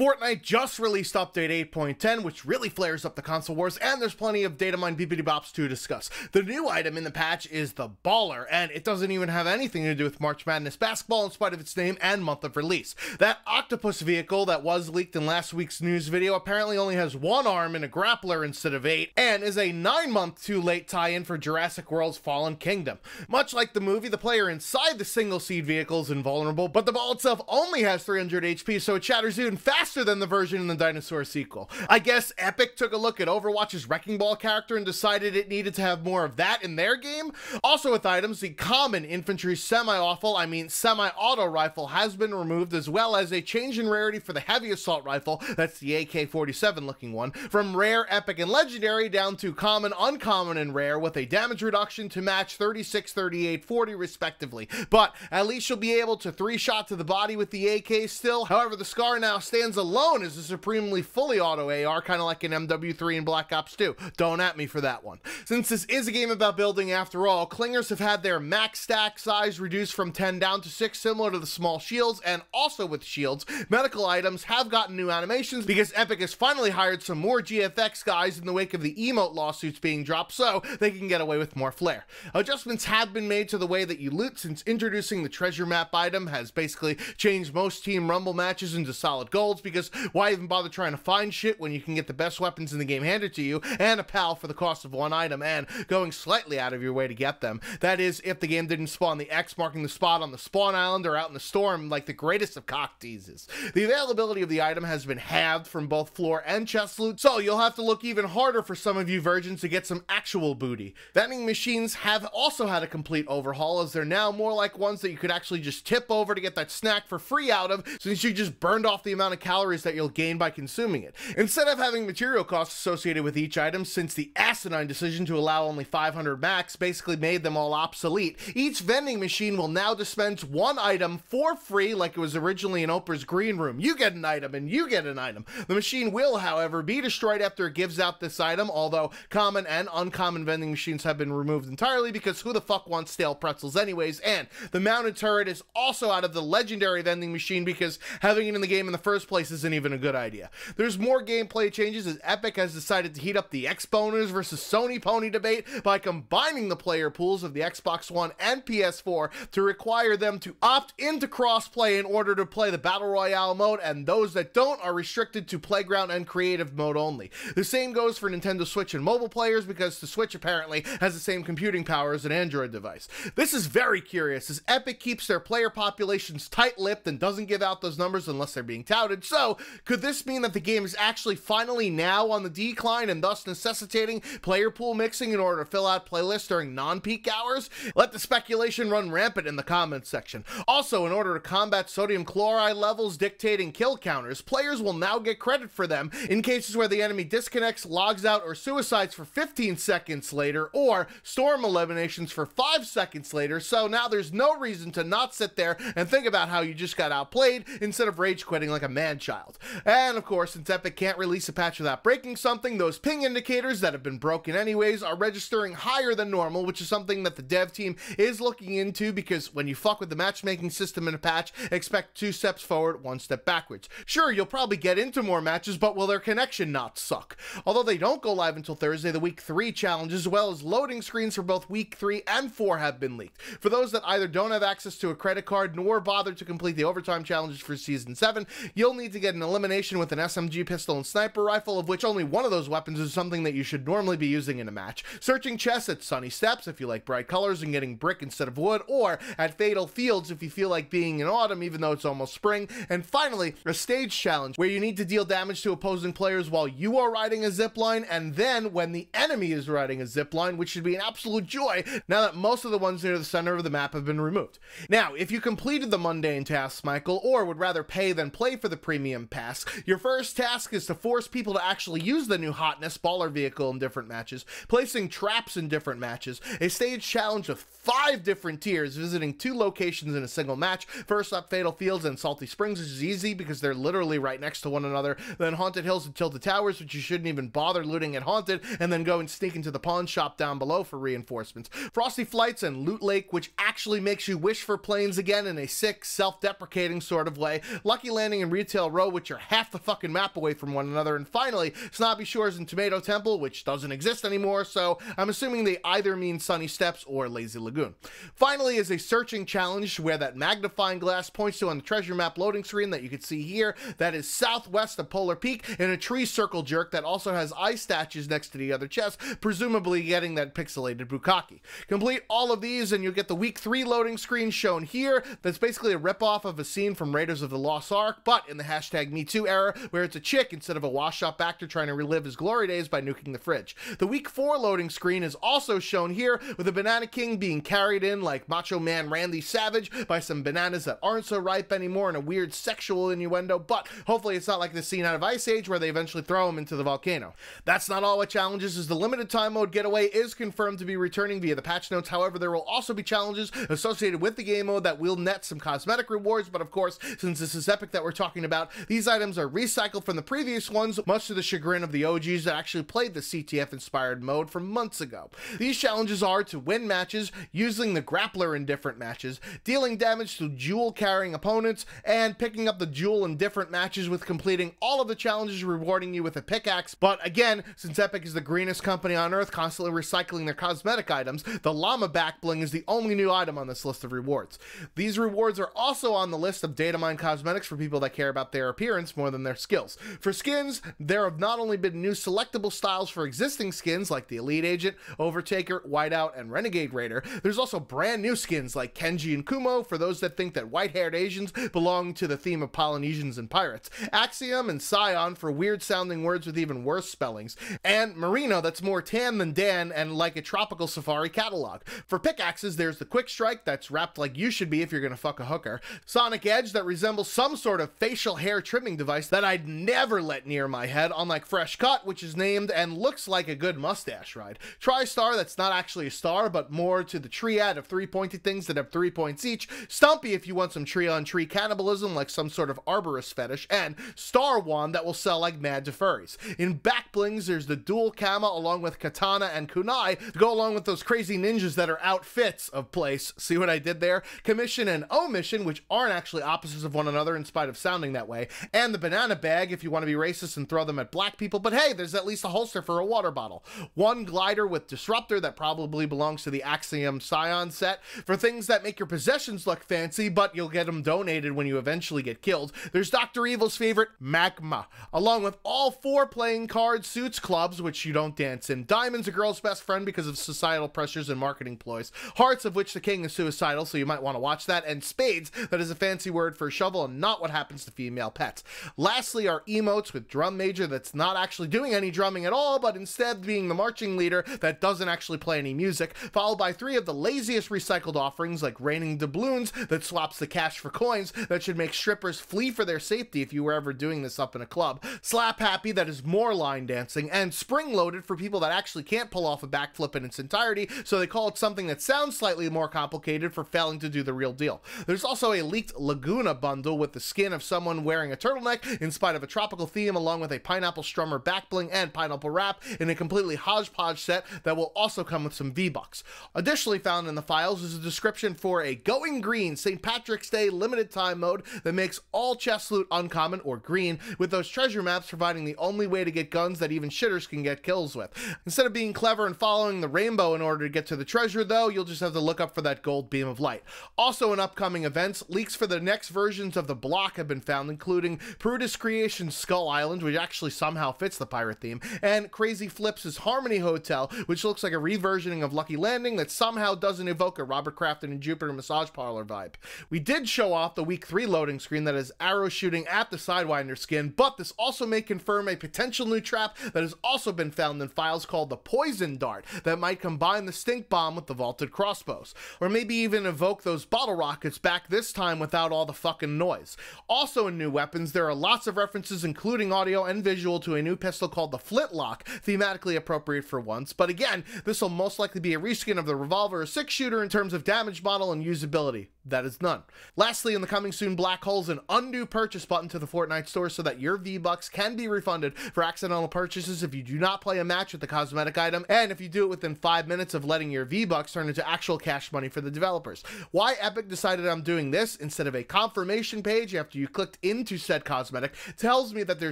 Fortnite just released update 8.10, which really flares up the console wars, and there's plenty of data mine bippity bops to discuss. The new item in the patch is the Baller, and it doesn't even have anything to do with March Madness basketball in spite of its name and month of release. That octopus vehicle that was leaked in last week's news video apparently only has one arm and a grappler instead of 8, and is a 9-month too late tie-in for Jurassic World's Fallen Kingdom. Much like the movie, the player inside the single seed vehicle is invulnerable, but the ball itself only has 300 HP, so it shatters even faster than the version in the Dinosaur sequel. I guess Epic took a look at Overwatch's Wrecking Ball character and decided it needed to have more of that in their game. Also with items, the common infantry semi-auto rifle has been removed, as well as a change in rarity for the heavy assault rifle, that's the AK-47 looking one, from rare, epic, and legendary down to common, uncommon, and rare, with a damage reduction to match 36, 38, 40 respectively. But at least you'll be able to 3-shot to the body with the AK still. However, the Scar now stands alone as a supremely fully auto AR, kind of like an MW3 in Black Ops 2. Don't at me for that one. Since this is a game about building after all, clingers have had their max stack size reduced from 10 down to 6, similar to the small shields, and also with shields, medical items have gotten new animations because Epic has finally hired some more GFX guys in the wake of the emote lawsuits being dropped, so they can get away with more flair. Adjustments have been made to the way that you loot, since introducing the treasure map item has basically changed most Team Rumble matches into solid golds, because why even bother trying to find shit when you can get the best weapons in the game handed to you and a pal for the cost of one item, and going slightly out of your way to get them. That is, if the game didn't spawn the X marking the spot on the spawn island or out in the storm like the greatest of cock teases. The availability of the item has been halved from both floor and chest loot, so you'll have to look even harder for some of you virgins to get some actual booty. Vending machines have also had a complete overhaul, as they're now more like ones that you could actually just tip over to get that snack for free out of, since you just burned off the amount of calories that you'll gain by consuming it. Instead of having material costs associated with each item, since the asinine decision to allow only 500 max basically made them all obsolete, each vending machine will now dispense one item for free, like it was originally in Oprah's green room. You get an item and you get an item. The machine will, however, be destroyed after it gives out this item, although common and uncommon vending machines have been removed entirely, because who the fuck wants stale pretzels anyways, and the mounted turret is also out of the legendary vending machine because having it in the game in the first place isn't even a good idea. There's more gameplay changes, as Epic has decided to heat up the Xboners versus Sony Pony debate by combining the player pools of the Xbox One and PS4 to require them to opt into crossplay in order to play the Battle Royale mode, and those that don't are restricted to Playground and Creative mode only. The same goes for Nintendo Switch and mobile players, because the Switch apparently has the same computing power as an Android device. This is very curious, as Epic keeps their player populations tight-lipped and doesn't give out those numbers unless they're being touted. So could this mean that the game is actually finally now on the decline, and thus necessitating player pool mixing in order to fill out playlists during non-peak hours? Let the speculation run rampant in the comments section. Also, in order to combat sodium chloride levels dictating kill counters, players will now get credit for them in cases where the enemy disconnects, logs out, or suicides for 15 seconds later, or storm eliminations for 5 seconds later. So now there's no reason to not sit there and think about how you just got outplayed instead of rage quitting like a man-child. And of course, since Epic can't release a patch without breaking something, those ping indicators that have been broken anyways are registering higher than normal, which is something that the dev team is looking into, because when you fuck with the matchmaking system in a patch, expect 2 steps forward, 1 step backwards. Sure, you'll probably get into more matches, but will their connection not suck? Although they don't go live until Thursday, the Week 3 challenges, as well as loading screens for both Week 3 and 4 have been leaked. For those that either don't have access to a credit card nor bother to complete the overtime challenges for Season 7, you'll need to get an elimination with an SMG pistol and sniper rifle, of which only one of those weapons is something that you should normally be using in a match. Searching chests at Sunny Steps if you like bright colors and getting brick instead of wood, or at Fatal Fields if you feel like being in autumn even though it's almost spring. And finally, a stage challenge where you need to deal damage to opposing players while you are riding a zipline, and then when the enemy is riding a zipline, which should be an absolute joy now that most of the ones near the center of the map have been removed. Now, if you completed the mundane tasks, Michael, or would rather pay than play for the premium pass, your first task is to force people to actually use the new hotness Baller vehicle in different matches, placing traps in different matches, a stage challenge with 5 different tiers, visiting 2 locations in a single match. First up, Fatal Fields and Salty Springs, which is easy because they're literally right next to one another, then Haunted Hills and Tilted Towers, which you shouldn't even bother looting at Haunted, and then go and sneak into the pawn shop down below for reinforcements. Frosty Flights and Loot Lake, which actually makes you wish for planes again in a sick, self-deprecating sort of way. Lucky Landing and Retail Row, which are half the fucking map away from one another, and finally, Snobby Shores and Tomato Temple, which doesn't exist anymore, so I'm assuming they either mean Sunny Steps or Lazy Lagoon. Finally is a searching challenge where that magnifying glass points to on the treasure map loading screen that you can see here, that is southwest of Polar Peak, and a tree circle jerk that also has ice statues next to the other chest, presumably getting that pixelated bukkake. Complete all of these and you'll get the week 3 loading screen shown here. That's basically a ripoff of a scene from Raiders of the Lost Ark, but in the hashtag #MeToo era, where it's a chick instead of a washed-up actor trying to relive his glory days by nuking the fridge. The week 4 loading screen is also shown here, with a Banana King being carried in like Macho Man Randy Savage by some bananas that aren't so ripe anymore and a weird sexual innuendo, but hopefully it's not like the scene out of Ice Age where they eventually throw him into the volcano. That's not all with challenges, as the limited time mode getaway is confirmed to be returning via the patch notes. However, there will also be challenges associated with the game mode that will net some cosmetic rewards, but of course, since this is Epic that we're talking about, these items are recycled from the previous ones, much to the chagrin of the OGs that actually played the CTF-inspired mode from months ago. These challenges are to win matches, using the grappler in different matches, dealing damage to jewel-carrying opponents, and picking up the jewel in different matches, with completing all of the challenges rewarding you with a pickaxe. But again, since Epic is the greenest company on earth, constantly recycling their cosmetic items, the llama back bling is the only new item on this list of rewards. These rewards are also on the list of data mine cosmetics for people that care about their appearance more than their skills. For skins, there have not only been new selectable styles for existing skins like the Elite Agent, Overtaker, Whiteout, and Renegade Raider, there's also brand new skins like Kenji and Kumo for those that think that white-haired Asians belong to the theme of Polynesians and pirates, Axiom and Scion for weird-sounding words with even worse spellings, and Merino that's more tan than Dan and like a tropical safari catalog. For pickaxes, there's the Quick Strike that's wrapped like you should be if you're gonna fuck a hooker, Sonic Edge that resembles some sort of facial hair trimming device that I'd never let near my head, unlike Fresh Cut, which is named and looks like a good mustache ride, Tri-Star that's not actually a star but more to the triad of 3-pointed things that have 3 points each, Stumpy if you want some tree-on-tree cannibalism like some sort of arborist fetish, and Star Wand that will sell like mad to furries. In back blings, there's the dual Kama along with Katana and Kunai to go along with those crazy ninjas that are outfits of place. See what I did there? Commission and Omission, which aren't actually opposites of one another in spite of sounding that way, and the Banana Bag if you want to be racist and throw them at black people, but hey, there's at least a holster for a water bottle. One glider with Disruptor that probably belongs to the Axiom Scion set for things that make your possessions look fancy, but you'll get them donated when you eventually get killed. There's Dr. Evil's favorite, Magma, along with all 4 playing card suits clubs, which you don't dance in, Diamond's a girl's best friend because of societal pressures and marketing ploys, Hearts of which the king is suicidal, so you might want to watch that, and Spades, that is a fancy word for a shovel and not what happens to female pets. Lastly are emotes with Drum Major that's not actually doing any drumming at all, but instead being the marching leader that doesn't actually play any music, followed by 3 of the laziest recycled offerings like Raining Doubloons that swaps the cash for coins that should make strippers flee for their safety if you were ever doing this up in a club, Slap Happy that is more line dancing, and Spring Loaded for people that actually can't pull off a backflip in its entirety, so they call it something that sounds slightly more complicated for failing to do the real deal. There's also a leaked Laguna bundle with the skin of someone wearing a turtleneck in spite of a tropical theme, along with a Pineapple Strummer back bling and Pineapple Wrap in a completely hodgepodge set that will also come with some V-Bucks. Additionally found in the files is a description for a Going Green St. Patrick's Day limited time mode that makes all chest loot uncommon or green, with those treasure maps providing the only way to get guns that even shitters can get kills with. Instead of being clever and following the rainbow in order to get to the treasure though, you'll just have to look up for that gold beam of light. Also in upcoming events, leaks for the next versions of the block have been found, including Prudis Creation's Skull Island, which actually somehow fits the pirate theme, and Crazy Flips' Harmony Hotel, which looks like a reversioning of Lucky Landing that somehow doesn't evoke a Robert Crafton and Jupiter massage parlor vibe. We did show off the week 3 loading screen that is arrow shooting at the Sidewinder skin, but this also may confirm a potential new trap that has also been found in files called the Poison Dart that might combine the Stink Bomb with the Vaulted Crossbows, or maybe even evoke those bottle rockets back this time without all the fucking noise. Also in new weapons, there are lots of references including audio and visual to a new pistol called the Flintlock, thematically appropriate for once, but again, this will most likely be a reskin of the revolver or 6-shooter in terms of damage model and usability. That is none. Lastly, in the coming soon black holes, an undo purchase button to the Fortnite store so that your V-Bucks can be refunded for accidental purchases if you do not play a match with the cosmetic item, and if you do it within 5 minutes of letting your V-Bucks turn into actual cash money for the developers. Why Epic decided I'm doing this instead of a confirmation page after you clicked into said cosmetic tells me that they're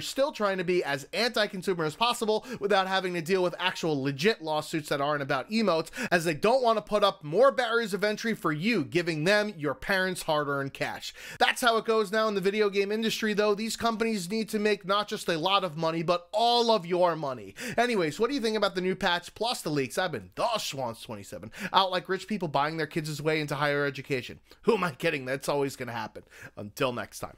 still trying to be as anti-consumer as possible without having to deal with actual legit lawsuits that aren't about emotes, as they don't want to put up more barriers of entry for you, giving them your parents' hard-earned cash. That's how it goes now in the video game industry, though. These companies need to make not just a lot of money, but all of your money. Anyways, what do you think about the new patch plus the leaks? I've been the Schwantz27, out like rich people buying their kids' way into higher education. Who am I kidding? That's always going to happen. Until next time.